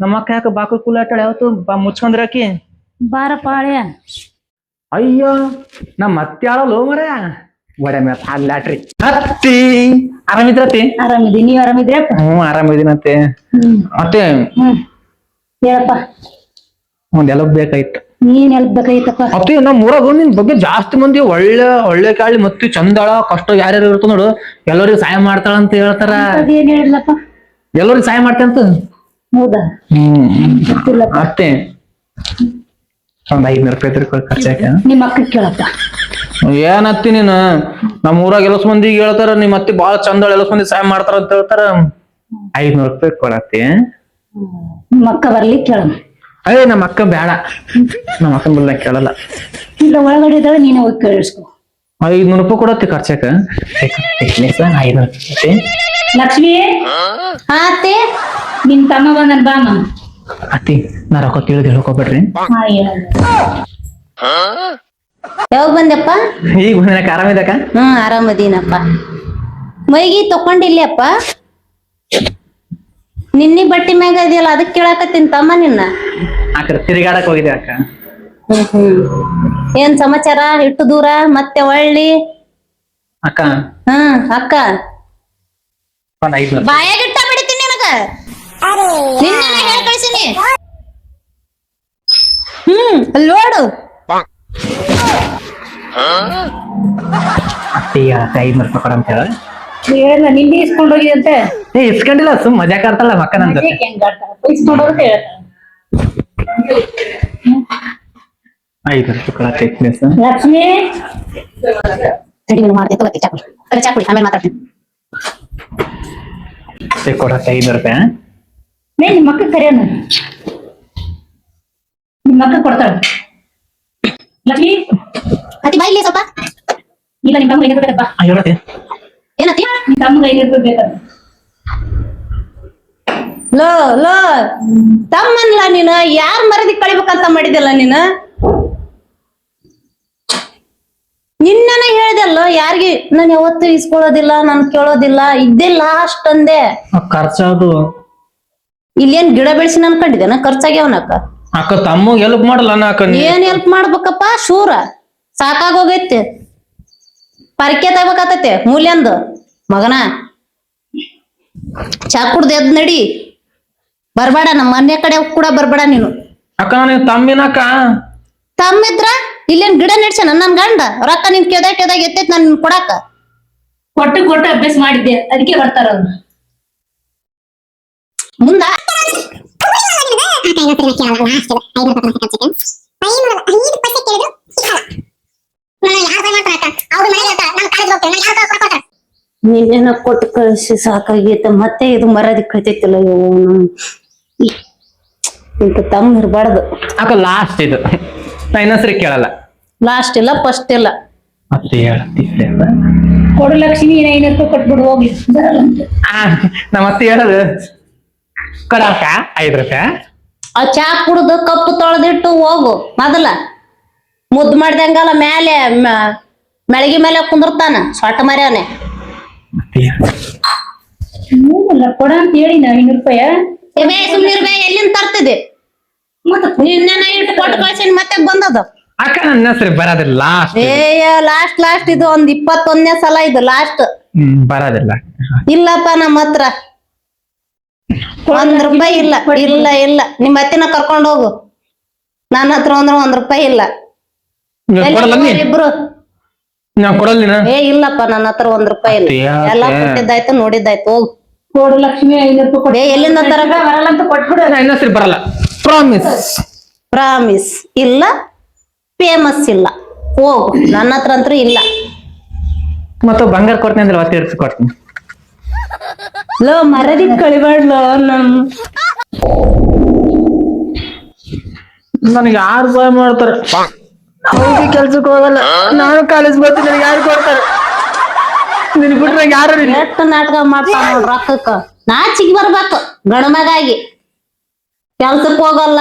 ನಮ್ಮ ಅಕ್ಕ ಯಾಕೆ ಬಾಕು ಕುಲ ಆಟಾಳ ಯಾವತ್ತು ಮುಚ್ಕೊಂಡ್ರಾಕಿ ಬಾರಪ್ಪ ಹಳೆಯ. ಅಯ್ಯೋ ನಮ್ಮ ಅತ್ತಿ ಆಳಲ್ಲ ಮರ ಒಡೆ ಮೇತ್ ಆಗ್ಲಾಟ್ರಿ ಅತ್ತಿ ಆರಾಮಿದ್ರತಿ. ಆರಾಮಿದಿ, ನೀವ್ ಆರಾಮಿದ್ರಪ್ಪ? ಆರಾಮಿದೀನತ್ತೆ. ಅತ್ತೆ ಹೇಳಪ್ಪ. ಒಂದ್ ಎಲಬ್ ಬೇಕಾಯ್ತು. ನೀನ್ ಎಲ್ಪ್ ಬೇಕಾಗಿತ್ತಪ್ಪ? ಅತ್ತೆ ನಮ್ ಊರಾಗ ನಿನ್ ಬಗ್ಗೆ ಜಾಸ್ತಿ ಮಂದಿ ಒಳ್ಳೆ ಒಳ್ಳೆ ಕಾಳಿ ಮತ್ತೆ ಚಂದಾಳ ಕಷ್ಟ ಯಾರ್ಯಾರು ಇರ್ತ ನೋಡು ಎಲ್ಲರಿಗೂ ಸಹಾಯ ಮಾಡ್ತಾಳ ಅಂತ ಹೇಳ್ತಾರ. ಏನ್ ಹೇಳಿದ್ಲಪ್ಪ? ಎಲ್ಲರಿಗೂ ಸಹಾಯ ಮಾಡ್ತಂತ. ಹೌದಾ? ಅತ್ತೆ ಒಂದ್ 500 ರೂಪಾಯಿ ಖರ್ಚಾಕ ನಿಮ್ಮ ಅಕ್ಕ ಕೇಳಪ್ಪ. ಏನತ್ತಿ ನೀನು ನಮ್ ಊರಾಗ ಎಲ್ಲಸ್ ಮಂದಿಗೆ ಹೇಳ್ತಾರ ನಿಮ್ ಅತ್ತಿ ಬಾಳ ಚಂದಾಳ ಎಲ್ಲಸ್ ಮಂದಿ ಸಹಾಯ ಮಾಡ್ತಾರ ಅಂತ ಹೇಳ್ತಾರ. 500 ರೂಪಾಯಿ ಕೊಡತ್ತಿ. ನಿಮ್ಮ ಅಕ್ಕ ಬರ್ಲಿ ಕೇಳ. ಅಯ್ಯ ನಮ್ಮ ಅಕ್ಕ ಬೇಡ, ನಮ್ಮ ಅಕ್ಕನ ಬಲ್ಲ ಕೇಳಲ್ಲ. ಇಲ್ಲ ಒಳಗಡೆ ಇದ್ದಾಳೆ, ನೀನೇ ಹೋಗಿ ಕೇಳಿಸ್ಕೊ. 500 ರೂಪಾಯಿ ಕೊಡತ್ತಿ ಖರ್ಚಾಕ. 500 ರೂಪಾಯಿ. ಲಕ್ಷ್ಮಿ. ಹಾ ಅತ್ತೆ, ನಿನ್ ತಮ್ಮ ಬಂದನ್ ಬಾ. ಅತ್ತಿ ನಾ ರೊಕ್ಕ ತಿಳಿದು ಹೇಳ್ಕೊಬೇಡ್ರಿ. ಯಾವಾಗ ಬಂದೆಪ್ಪ? ಈಗ ಬಂದಿನಕ ಆರಾಮಿದಕ್ಕ? ಆರಾಮದೀನಪ್ಪ. ಮೈಗಿ ತಕೊಂಡಿಲ್ಲಪ್ಪ? ನಿನ್ನಿ ಬಟ್ಟಿ ಮ್ಯಾಗ ಇದೆಯಲ್ಲ ಅದಕ್ಕೆ ಕೇಳಾಕತ್ತೀನಿ ತಮ್ಮ ನಿನ್ನ. ಅಕ್ಕ ತಿರುಗಾಡಕ್ ಹೋಗಿದೆ ಅಕ್ಕ. ಏನ್ ಸಮಾಚಾರ? ಇಟ್ಟು ದೂರ ಮತ್ತೆ ಒಳ್ಳಿ ಅಕ್ಕ. ಅಕ್ಕ ಬಾಯಾಗಿಟ್ಟ ಬಿಡ್ತೀನಿ ನನಗ. ನಿನ್ನೆ ಹೇಳಿ ಕಳಿಸಿನಿ. ಅಲ್ಲಿ ನೋಡು. ಅತ್ತಿ 500 ರೂಪಾಯಿ ಕೊಡ ಅಂತ ಹೇಳ. ಹೇಳ ನಿನ್ನೆ ಇಸ್ಕೊಂಡ್ ಹೋಗಿದಂತೆ. ಇಸ್ಕೊಂಡಿಲ್ಲ, ಸುಮ್ ಮಜಾಕ್ ಆಡ್ತಾಳ ಮಕ್ಕ ನನ್ ಜೊತೆ. ಇಸ್ಕೊಂಡ್ ಹೋಗಂತ ಹೇಳ್ತಾಳ. 500 ರೂಪಾಯಿ ಕೊಡತ್ತೆ. ಲಕ್ಷ್ಮಿ ಚಾಕುಡಿ ಆಮೇಲೆ ಮಾತಾಡ್ತೀನಿ. ಕೊಡತ್ತೆ 500 ರೂಪಾಯಿ. ನಿಮ್ಮ ಅಕ್ಕ ಕರೆಯೋಣ. ನಿಮ್ಮ ಅಕ್ಕ ಕೊಡ್ತಾಳ. ಲಕ್ಷ್ಮಿ ಅತಿ ಬಾಯಿಲಿ ಸ್ವಲ್ಪ. ಇಲ್ಲ ನಿಮ್ ತಮ್ಮ 500 ರೂಪಾಯಿ ಬೇಕಪ್ಪ. ಏನತಿ? ನಿಮ್ ತಮ್ಮಗೆ 500 ರೂಪಾಯಿ ಬೇಕಂತ. ಲೋ ಲೋ ತಮ್ಮನ್ಲ ನೀನು ಯಾರ್ ಮರದಿ ಕಳಿಬೇಕಂತ ಮಾಡಿದಲ್ಲ ನೀನು? ನಿನ್ನೆ ಹೇಳ್ದಲ್ಲ ಯಾರಿಗೆ ನಾನು ಯಾವತ್ತೂ ಇಸ್ಕೊಳ್ಳೋದಿಲ್ಲ, ನಾನು ಕೇಳೋದಿಲ್ಲ, ಇದ್ದೇ ಲಾಸ್ಟ್ ಅಂದೆ. ಖರ್ಚದು ಇಲ್ಲೇನ್ ಗಿಡ ಬೆಳೆಸಿನ ಅನ್ಕೊಂಡಿದ್ದೇನ? ಖರ್ಚಾಗ್ಯಾವನಕ್ಕ. ಅಕ್ಕ ತಮ್ಮ ಹೆಲ್ಪ್ ಮಾಡಲ್ಲ ಅಕ್ಕ. ಏನ್ ಹೆಲ್ಪ್ ಮಾಡ್ಬೇಕಪ್ಪ? ಶೂರ ಸಾಕಾಗೋಗೈತಿ. ಪರಿಕೆ ತಗೋಬೇಕತ್ತೈತೆ ಮೂಲ್ಯಂದು ಮಗನ. ಚಾ ಕುಡ್ದು ಎದ್ ನಡಿ. ಬರ್ಬೇಡ, ನಮ್ಮ ಮನೆ ಕಡೆ ಕೂಡ ಬರ್ಬೇಡ ನೀನು. ಅಕ್ಕ ನನಗೆ ತಮ್ಮಿನಕ್ಕ. ತಮ್ಮಿದ್ರ ಇಲ್ಲೇನ್ ಗಿಡ ನೆಡ್ಸನ ನನ್ ಗಂಡ? ರೊಕ್ಕ ನಿನ್ ಕೆದಾಗ ಎತ್ತೈತ್ ನನ್ ಕೊಡಾಕ. ಕೊಟ್ಟು ಅಭ್ಯಾಸ ಮಾಡಿದ್ದೆ, ಅದಕ್ಕೆ ಬರ್ತಾರ ಅವ್ರು ಮುಂದ. ನೀನೇನ ಕೊಟ್ಟು ಕಳಿಸಿ ಸಾಕಾಗೈತೆ, ಮತ್ತೆ ಇದು ಮರದಿ ಕಳಿತೈತಿಲ್ಲ. ಇಂತ ತಮ್ಮ ಇರ್ಬಾರ್ದು ಅಕ್ಕ. ಲಾಸ್ಟ್ ಇದು ನಾ ಇನ್ನೊಂದ್ಸರಿ ಕೇಳಲ್ಲ. ಲಾಸ್ಟ್ ಇಲ್ಲ ಫಸ್ಟ್ ಇಲ್ಲ. ಅತ್ತೆ ಹೇಳ್ತಿದ್ದೆ ಕೊಡು ಲಕ್ಷ್ಮಿ, 500 ರೂಪಾಯಿ ಕೊಟ್ಬಿಡು ಹೋಗಿ. ನಮ್ಮ ಅತ್ತೆ ಹೇಳದು ಕೊಡಕ್ಕ 5 ರೂಪಾಯಿ. ಆ ಚಾ ಕುಡ್ದು ಕಪ್ಪು ತೊಳೆದಿಟ್ಟು ಹೋಗು. ಮೊದಲ ಮುದ್ದು ಮಾಡ್ದಂಗಲ್ಲ ಮ್ಯಾಲೆ ಮೆಳಗಿ ಮೇಲೆ ಕುಂದಿರ್ತಾನ ಸೊಟ್ಟ ಮರ್ಯಾವನೆ. ಕೊಡ ಅಂತ ಹೇಳಿ 500 ರೂಪಾಯಿ. ಸುಮ್ಮನೆ ಎಲ್ಲಿಂದ ತರ್ತಿದೆ? ನಿನ್ನೆ ಇಟ್ಟು ಕೊಟ್ಟು ಕಳ್ಸಿ ಮತ್ತೆ ಬಂದದ. ಅಕ್ಕ ನನ್ನ ಹೆಸರು ಬರೋದಿಲ್ಲ. ಲಾಸ್ಟ್ ಇದು ಒಂದ್ 21ನೇ ಸಲ ಇದು ಲಾಸ್ಟ್. ಬರೋದಿಲ್ಲ. ಇಲ್ಲಪ್ಪ ನಮ್ಮ ಹತ್ರ 1 ರೂಪಾಯಿ ಇಲ್ಲ. ಇಲ್ಲ ಇಲ್ಲ, ನಿಮ್ಮ ಅತ್ತಿನ ಕರ್ಕೊಂಡ್ ಹೋಗು. ನನ್ನ ಹತ್ರ ಅಂದ್ರೆ 1 ರೂಪಾಯಿ ಇಲ್ಲ. ಇಬ್ರು ಇಲ್ಲಪ್ಪ, ನನ್ನ ಹತ್ರ 1 ರೂಪಾಯಿ ಇಲ್ಲ. ಎಲ್ಲಾ ಕೊಟ್ಟಿದ್ದಾಯ್ತು, ನೋಡಿದ್ದಾಯ್ತು. ಹೋಗು. ಕೊಡು ಲಕ್ಷ್ಮಿ 500 ರೂಪಾಯಿ. ಎಲ್ಲಿಂದ ತರಕ ಬರಲ್ಲ ಅಂತ ಕೊಟ್ಬಿಡು. ನನ್ನ ಹೆಸರು ಬರಲ್ಲ. ಪ್ರಾಮಿಸ್ ಇಲ್ಲ, ಫೇಮಸ್ ಇಲ್ಲ. ಹೋಗು, ನನ್ನ ಹತ್ರ ಅಂತೂ ಇಲ್ಲ. ಮತ್ತೆ ಬಂಗಾರ ಕೊಡ್ತೀನಿ ಅಂದ್ರೆ ಒತ್ತಿ ಇಡ್ಸಿ ಕೊಡ್ತೀನಿ. ಲೋ ಮರದಿ ಕಳಿಬಾಡ್ಲೋ. ನನಗೆ ಯಾರು ಸಹಾಯ ಮಾಡ್ತಾರೆ? ಅವ್ರಿಗೆ ಕೆಲ್ಸಕ್ಕೆ ಹೋಗಲ್ಲ, ನಾನು ಕಾಲೇಜ್ ಬರ್ತೀನಿ. ನನಗೆ ಯಾರು ಕೊಡ್ತಾರೆ? ನಿನ್ ಬಿಟ್ರೆ ಯಾರು? ಎಷ್ಟು ನಾಟಕ ಮಾಡ್ತಾನ ನೋಡ್ ರೊಕ್ಕಕ್ಕ. ನಾಚಿಗೆ ಬರ್ಬೇಕು ಗಣಮಗಾಗಿ. ಕೆಲ್ಸಕ್ ಹೋಗಲ್ಲ,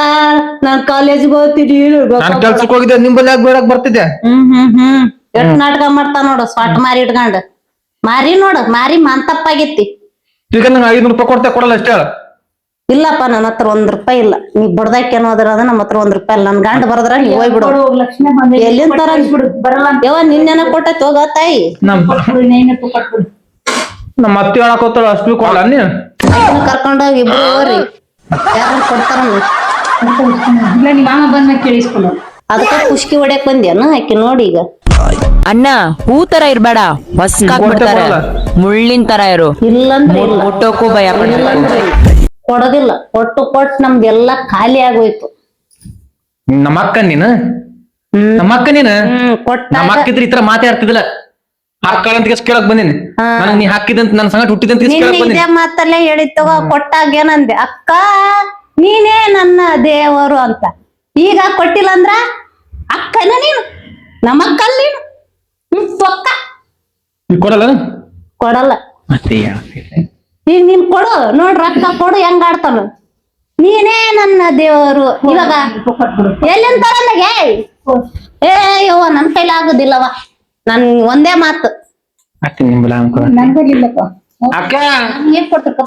ನಾನ್ ಕಾಲೇಜ್ಗೆ ಹೋಗ್ತೀನಿ. ನಾನು ಕೆಲ್ಸಕ್ಕೆ ಹೋಗಿದ್ದೆ, ನಿಂಬಲ್ಲಿ ಯಾಕೆ ಬೇಡಕ್ ಬರ್ತಿದ್ದೆ? ಎಷ್ಟು ನಾಟಕ ಮಾಡ್ತಾನ ನೋಡು. ಸ್ವಾಟ್ ಮಾರಿ ಇಟ್ಕೊಂಡ್ ಮಾರಿ ನೋಡು. ಮಾರಿ ಮಂತಪ್ಪಾಗೈತಿ. ಈಗ ನಂಗೆ 500 ರೂಪಾಯಿ ಕೊಡ್ತೇ ಕೊಡಲ್ಲ ಅಷ್ಟೇ ಹೇಳ. ಇಲ್ಲಪ್ಪ ನನ್ನ ಹತ್ರ 1 ರೂಪಾಯಿ ಇಲ್ಲ. ನೀ ಬಡ್ದಾಕಿ ಅನ್ನೋದ್ರ ಅದ ನಮ್ಮ ಹತ್ರ 1 ರೂಪಾಯಿ ಇಲ್ಲ. ನನ್ ಗಂಡ ಬರದ್ರ ನೀ ಹೋಗ್ಬಿಡು. ಲಕ್ಷ್ಮಿ ಬಂದ ಎಲ್ಲಿಂದ ತರ ಬರಲ್ಲ ಅಂತ ಯಾವ ನಿನ್ನೆನ ಕೊಟ್ಟೈತಿ ಹೋಗ ತಾಯಿ. ನಮ್ಮ ಅತ್ತಿ ಹೇಳಕೋತಾಳ ಅಷ್ಟು ಬಿ ಕೊಡಲ್ಲ ನೀ. ಕರ್ಕೊಂಡೋಗಿ ಇಬ್ರು ಹೋಗ್ರಿ ಯಾರು ಕೊಡ್ತಾರ. ಇಲ್ಲ ನಿಮ್ಮ ಮಾಮ ಬಂದ ಕೇಳಿಸ್ಕೊಳ್ಳ. ಅದಕ್ಕ ಕುಷ್ಕಿ ಹೊಡ್ಯಾಕ್ ಬಂದ್ಯಾನ ಆಕಿ ನೋಡಿ ಈಗ. ಅಣ್ಣ ಹೂ ತರ ಇರ್ಬೇಡ, ಹೊಸ್ಕಾಕ್ಬಿಡ್ತಾರೆ. ಮುಳ್ಳಿನ ತರ ಇರು. ಇಲ್ಲಂದ್ರೆ ಇಲ್ಲ. ಮುಟ್ಟೋಕ್ಕೂ ಭಯ ಪಡ್ತಾರೆ. ಇಲ್ಲಂದ್ರೆ ಇಲ್ಲ. ಕೊಡೋದಿಲ್ಲ. ಕೊಟ್ಟು ನಮ್ದೆಲ್ಲ ಖಾಲಿ ಆಗೋಯ್ತು. ನಮ್ಮ ಅಕ್ಕ ನೀನು ನಮ್ಮ ಅಕ್ಕ ನೀನು ಕೊಟ್ಟ ನಮ್ಮ ಅಕ್ಕ ಇದ್ರೆ ಈ ತರ ಮಾತಾಡ್ತಿದಿಲ್ಲ. ಹಾಕ್ಕಾಳ ಅಂತ ಕೇಳಕ್ ಬಂದಿನಿ. ನನಗ್ ನೀ ಹಾಕಿದಂತ ನನ್ನ ಸಂಗಟ ಹುಟ್ಟಿದಂತ ನಿನ್ನೆ ಕೇಳಕ್ ಬಂದಿನಿ. ಇದೇ ಮಾತಲ್ಲೇ ಹೇಳಿದ್ ತಗೋ. ಕೊಟ್ಟಾಗ ಏನಂದೆ, ಅಕ್ಕ ನೀನೇ ನನ್ನ ದೇವರು ಅಂತ. ಈಗ ಕೊಟ್ಟಿಲ್ಲ ಅಂದ್ರ ಅಕ್ಕನ ನೀನು, ನಮ್ಮ ಅಕ್ಕಲ್ ನೀನು. ತೊಕ್ಕ ನೀ ಕೊಡಲ್ಲ ಕೊಡಲ್ಲ. ಮತ್ತೆ ಈಗ ನೀನ್ ಕೊಡು ನೋಡ್, ರೊಕ್ಕ ಕೊಡು ಹೆಂಗ ಆಡ್ತಾನ. ನೀನೇ ನನ್ನ ದೇವರು. ಇವಾಗ ಎಲ್ಲಿಂದ ತರಂದಾಗೆ ಏ ಯವ್ವ ನನ್ ಕೈಲಿ ಆಗುದಿಲ್ಲವ. ನನ್ ಒಂದೇ ಮಾತು ಅತ್ತೆ ನಿಂಬಲ್ಲ ನನ್ಗಲ್ಲಿಲ್ಲಪ್ಪ. ಅಕ್ಕ ಏನ್ ಕೊಡ್ತಾರಪ್ಪ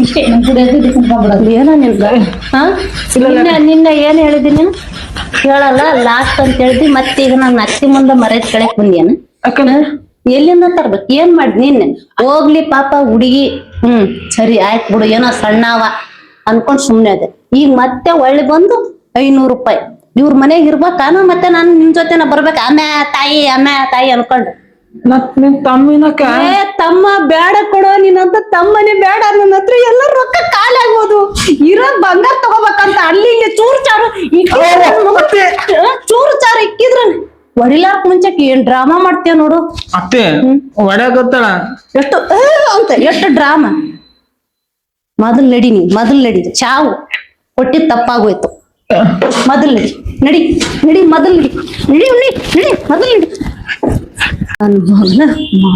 ಇಷ್ಟೇ ನಮ್ ಕೂಡ ಕುಂತ್ಕೊಂಡ್ಬಿಡೋದು. ಏನೋ ನಿಮ್ಗ ನಿನ್ನೆ ಏನ್ ಹೇಳಿದಿ ನೀನು ಹೇಳಲ್ಲ ಲಾಸ್ಟ್ ಅಂತ ಹೇಳಿದಿ. ಮತ್ತೆ ಈಗ ನನ್ನ ಅತ್ತಿ ಮುಂದೆ ಮರ್ಯಾದೆ ಕೆಳಕ್ ಬಂದೇನು ಅಕ್ಕನ ಎಲ್ಲಿಂದ ತರ್ಬೇಕು? ಏನ್ ಮಾಡಿ ನಿನ್ನೆ ಹೋಗ್ಲಿ ಪಾಪ ಹುಡುಗಿ. ಸರಿ ಆಯ್ತು ಬಿಡು ಏನೋ ಸಣ್ಣವ ಅನ್ಕೊಂಡ್ ಸುಮ್ನೆ ಅದೆ. ಈಗ ಮತ್ತೆ ಒಳ್ಳೆ ಬಂದು 500 ರೂಪಾಯಿ ಇವ್ರ ಮನೆಗ್ ಇರ್ಬೇಕಾನ. ಮತ್ತೆ ನಾನ್ ನಿಮ್ ಜೊತೆನ ಬರ್ಬೇಕ ಅಮ್ಮ ತಾಯಿ ಅನ್ಕೊಂಡು. ನಿನ್ ತಮ್ಮಿನಕ್ಕ ಏ ತಮ್ಮ ಬೇಡ ಕೊಡೋ, ನೀನಂತ ತಮ್ಮನೇ ಬೇಡ. ನನ್ನ ಹತ್ರ ಎಲ್ಲ ರೊಕ್ಕ ಖಾಲಿ ಆಗ್ಬೋದು. ಇರೋ ಬಂಗಾರ ತಗೋಬೇಕಂತ ಅಲ್ಲಿ ಇಲ್ಲಿ ಚೂರು ಚಾರು ಇಕ್ಕಿದ್ರ ಹೊಡಿಲಾರ್ಕ್ ಮುಂಚೆಕ್ ಏನ್ ಡ್ರಾಮಾ ಮಾಡ್ತೇವ ನೋಡು. ಅತ್ತೆ ಒಡ್ಯಾಕತ್ತಾಳ. ಎಷ್ಟು ಡ್ರಾಮಾ. ಮೊದಲ್ ನಡಿ ಚಾವು ಕೊಟ್ಟಿದ್ ತಪ್ಪಾಗೋಯ್ತು. ಮೊದಲ್ ನಡಿ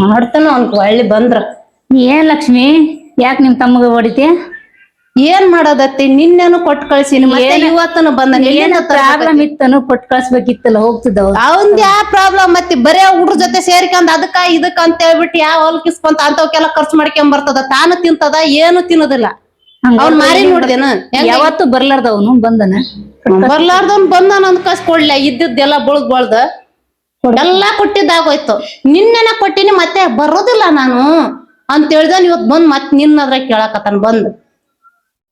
ಮಾಡ್ತಾನ ಅವ್ನ್ ಒಳ್ಳೆ ಬಂದ್ರ. ಏನ್ ಲಕ್ಷ್ಮಿ ಯಾಕೆ ನಿಮ್ ತಮ್ಮಗ ಹೊಡಿತಿ? ಏನ್ ಮಾಡೋದತ್ತಿ ನಿನ್ನೆನು ಕೊಟ್ಟು ಕಳ್ಸಿನಿ, ಮತ್ತೆ ಇವತ್ತನು ಬಂದ. ಪ್ರಾಬ್ಲಮ್ ಇತ್ತನು ಕೊಟ್ಟು ಕಳ್ಸ್ಬೇಕಿತ್ತಲ್ಲ, ಹೋಗ್ತಿದ್ದವ. ಅವಂದ್ ಯಾವ ಪ್ರಾಬ್ಲಮ್? ಮತ್ತೆ ಬರೇ ಹುಡ್ರ ಜೊತೆ ಸೇರ್ಕೊಂಡ್ ಅದಕ್ಕ ಇದಕ್ಕ ಅಂತ ಹೇಳ್ಬಿಟ್ಟು ಯಾವ ಹೊಲ್ಕಿಸ್ಕೊಂತ ಅಂತವಕ್ಕೆಲ್ಲ ಖರ್ಚು ಮಾಡ್ಕೊಂಡ್ ಬರ್ತದ. ತಾನು ತಿಂತದ, ಏನು ತಿನ್ನೋದಿಲ್ಲ. ಅವ್ನ್ ಮಾರಿ ನೋಡ್ದೇನ ಯಾವತ್ತು ಬರ್ಲಾರ್ದವನು ಬಂದನ. ಬರ್ಲಾರ್ದವ್ನ್ ಬಂದಾನ ಅಂತ ಕಳ್ಸ್ಕೊಡ್ಲ. ಇದ್ದದ್ದೆಲ್ಲ ಬಳ್ದ ಎಲ್ಲಾ ಕೊಟ್ಟಿದ್ದಾಗೋಯ್ತು. ನಿನ್ನೆನ ಕೊಟ್ಟಿನಿ ಮತ್ತೆ ಬರೋದಿಲ್ಲ ನಾನು ಅಂತ ಹೇಳ್ದನ್. ಇವತ್ ಬಂದ್ ಮತ್ ನಿನ್ನದ್ರ ಕೇಳಕತ್ತಾನ ಬಂದ್.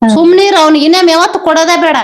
ಸುಮ್ನೀರ್ ಅವ್ನಿಗೆ ಇನ್ನೇಮ್ ಯಾವತ್ತು ಕೊಡೋದೇ ಬೇಡ.